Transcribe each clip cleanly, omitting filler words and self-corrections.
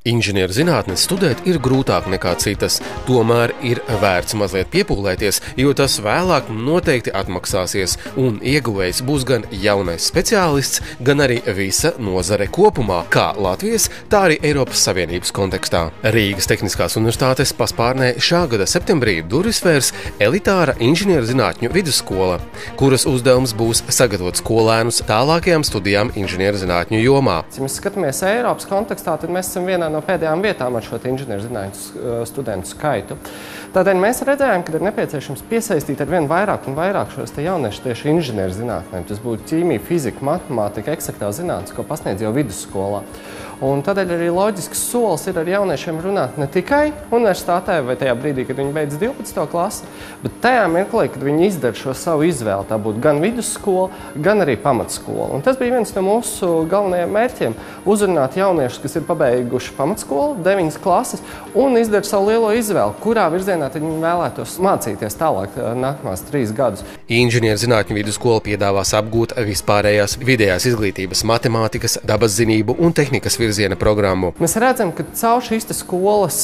Inženieru zinātnes studēt ir grūtāk nekā citas, tomēr ir vērts mazliet piepūlēties, jo tas vēlāk noteikti atmaksāsies, un ieguvējs būs gan jaunais speciālists, gan arī visa nozare kopumā, kā Latvijas, tā arī Eiropas Savienības kontekstā. Rīgas Tehniskās universitātes paspārnē šā gada septembrī durvis vērs elitāra inženieru zinātņu vidusskola, kuras uzdevums būs sagatavot skolēnus tālākajām studijām inženieru zinātņu jomā. Ja mēs skatāmies Eiropas kontekstā, tad mēs esam vienā no pēdējām vietām ar šo inženieru zinātņu studentu skaitu. Tādēļ mēs redzējām, ka ir nepieciešams piesaistīt ar vien vairāk un vairāk šos jauniešus tieši inženieru zinātnēm. Tas būtu ķīmija, fizika, matemātika, eksaktā zinātnes, ko pasniedz jau vidusskolā. Un tādēļ arī loģisks solis ir ar jauniešiem runāt ne tikai universitātē vai tajā brīdī, kad viņi beidz 12. klasi, bet tajā mirklī, kad viņi izdara šo savu izvēli. Tā būtu gan vidusskola, gan arī pamatskola. Un tas bija viens no mūsu galvenajiem mērķiem – uzrunāt jauniešus, kas ir pabeiguši pamatskolu, 9 klases, un izdara savu lielo izvēli, kurā virzienā tad viņi vēlētos mācīties tālāk nākamās 3 gadus. Inženieru zinātņu vidusskola piedāvās apgūt vispārējās vidējās izglītības matemātikas, dabas zinību un tehnikas virziena programmu. Mēs redzam, ka caur šīs skolas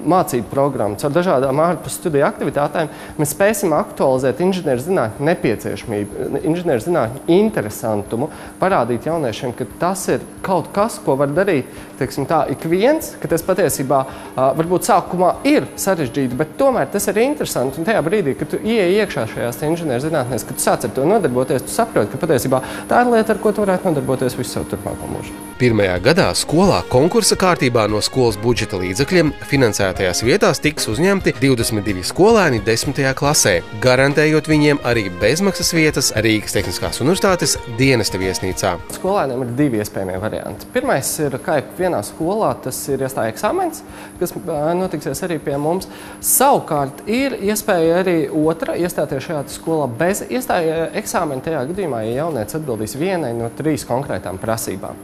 mācību programmu, caur dažādām ārpus studiju aktivitātēm, mēs spēsim aktualizēt inženieru zinātņu nepieciešamību, inženieru zinātņu interesantumu, parādīt jauniešiem, ka tas ir kaut kas, ko var darīt, teiksim tā, ik viens, ka tas patiesībā varbūt sākumā ir sarežģīti, bet tomēr tas ir interesanti. Un tajā brīdī, kad tu ieej iekšā šajās inženieru zinātnēs, kad tu sāc ar to nodarboties, tu saproti, ka patiesībā tā ir lieta, ar ko tu varētu nodarboties visu savu turpmāko mūžu. Pirmajā gadā skolā konkursa kārtībā no skolas budžeta līdzekļiem finansētajās vietās tiks uzņemti 22 skolēni 10. klasē, garantējot viņiem arī bezmaksas vietas Rīgas Tehniskās universitātes dienesta viesnīcā. Skolēniem ir 2 iespējamie varianti. Pirmais ir, kā vienā skolā, tas ir iestāja eksāmens, kas notiksies arī pie mums. Savukārt ir iespēja arī otra iestāties šajā skolā bez iestāja eksāmena tajā gadījumā, ja jaunietis atbildīs vienai no 3 konkrētām prasībām.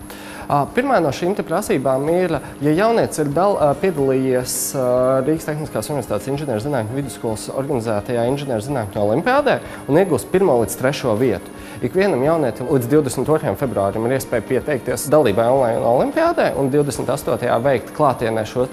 Pirmā no šīm prasībām ir, ja jaunietis ir piedalījies Rīgas Tehniskās universitātes inženieru zinātņu vidusskolas organizētajā inženieru zinātņu olimpiādē un iegūst 1. līdz 3. vietu. Ikvienam jaunietim līdz 22. februārim ir iespēja pieteikties dalībai online olimpiādē un 28. veikt klātienē šo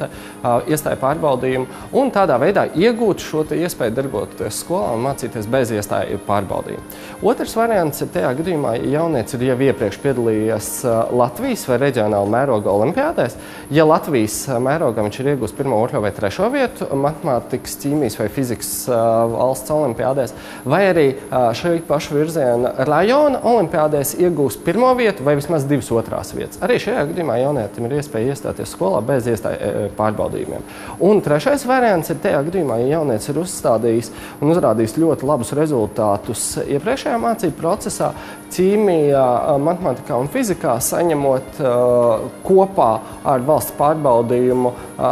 iestāju pārbaudījumu un tādā veidā iegūt šo iespēju darboties skolā un mācīties bez iestāju pārbaudījumu. Otrs variants ir tajā gadījumā, ja jaunietis ir jau iepriekš piedalījies Latvijas vai reģionāla mēroga olimpiādēs. Ja Latvijas mērogā viņš ir iegūst 1., 2. vai 3. vietu matemātikas, ķīmijas vai fizikas valsts olimpiādēs, vai arī šī paša virziena rajona olimpiādēs iegūst 1. vietu vai vismaz 2 otrās vietas. Arī šajā gadījumā jaunietim ir iespēja iestāties skolā bez iestāju pārbaudījumiem. Un trešais variants ir tajā gadījumā, ja jaunietis ir uzstādījis un uzrādījis ļoti labus rezultātus iepriekšējā mācību procesā, ķīmijā, matemātikā un fizikā, saņemot kopā ar valsts pārbaudījumu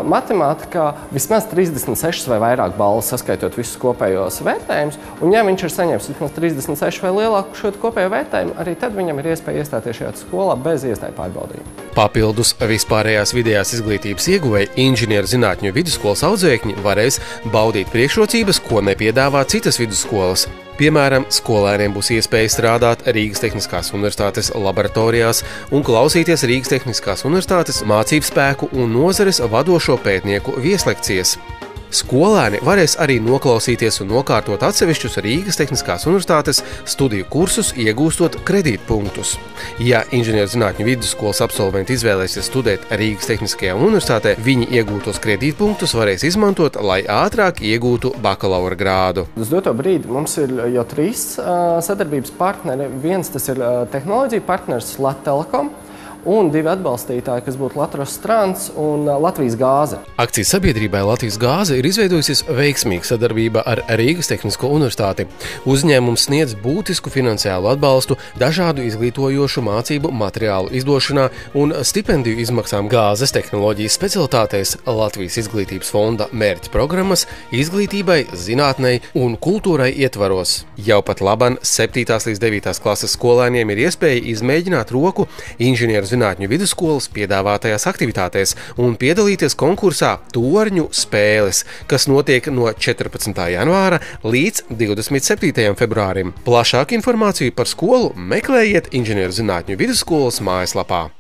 matemātikā vismaz 36 vai vairāk balvas, saskaitot visus kopējos vērtējumus. Un ja viņš ir saņēmis vismaz 36 vai lielāku šo kopējo vērtējumu, arī tad viņam ir iespēja iestāties šajā skolā bez iestāju pārbaudījumu. Papildus vispārējās vidējās izglītības ieguvēji inženieru zinātņu vidusskolas audzēkņi varēs baudīt priekšrocības, ko nepiedāvā citas vidusskolas. Piemēram, skolēniem būs iespēja strādāt Rīgas Tehniskās universitātes laboratorijās un klausīties Rīgas Tehniskās universitātes mācību spēku un nozares vadošo pētnieku vieslekcijas. Skolēni varēs arī noklausīties un nokārtot atsevišķus Rīgas Tehniskās universitātes studiju kursus, iegūstot kredītpunktus. Ja inženieru zinātņu vidusskolas absolventi izvēlēsies studēt Rīgas Tehniskajā universitātē, viņi iegūtos kredītpunktus varēs izmantot, lai ātrāk iegūtu bakalaura grādu. Uz doto brīdi mums ir jau 3 sadarbības partneri. Viens tas ir tehnoloģija partners Lattelekom, un 2 atbalstītāji, kas būtu Latvijas Trans un Latvijas Gāze. Akcijas sabiedrībai Latvijas Gāze ir izveidojusies veiksmīga sadarbība ar Rīgas Tehnisko universitāti. Uzņēmums sniedz būtisku finansiālu atbalstu dažādu izglītojošu mācību materiālu izdošanā un stipendiju izmaksām gāzes tehnoloģijas specialitātēs Latvijas izglītības fonda mērķa programmas izglītībai, zinātnei un kultūrai ietvaros. Jau pat laban 7. līdz 9. klases skolēniem ir iespēja izmēģināt roku inženieru zinātņu vidusskolas piedāvātajās aktivitātēs un piedalīties konkursā Torņu spēles, kas notiek no 14. janvāra līdz 27. februārim. Plašāku informāciju par skolu meklējiet inženieru zinātņu vidusskolas mājaslapā.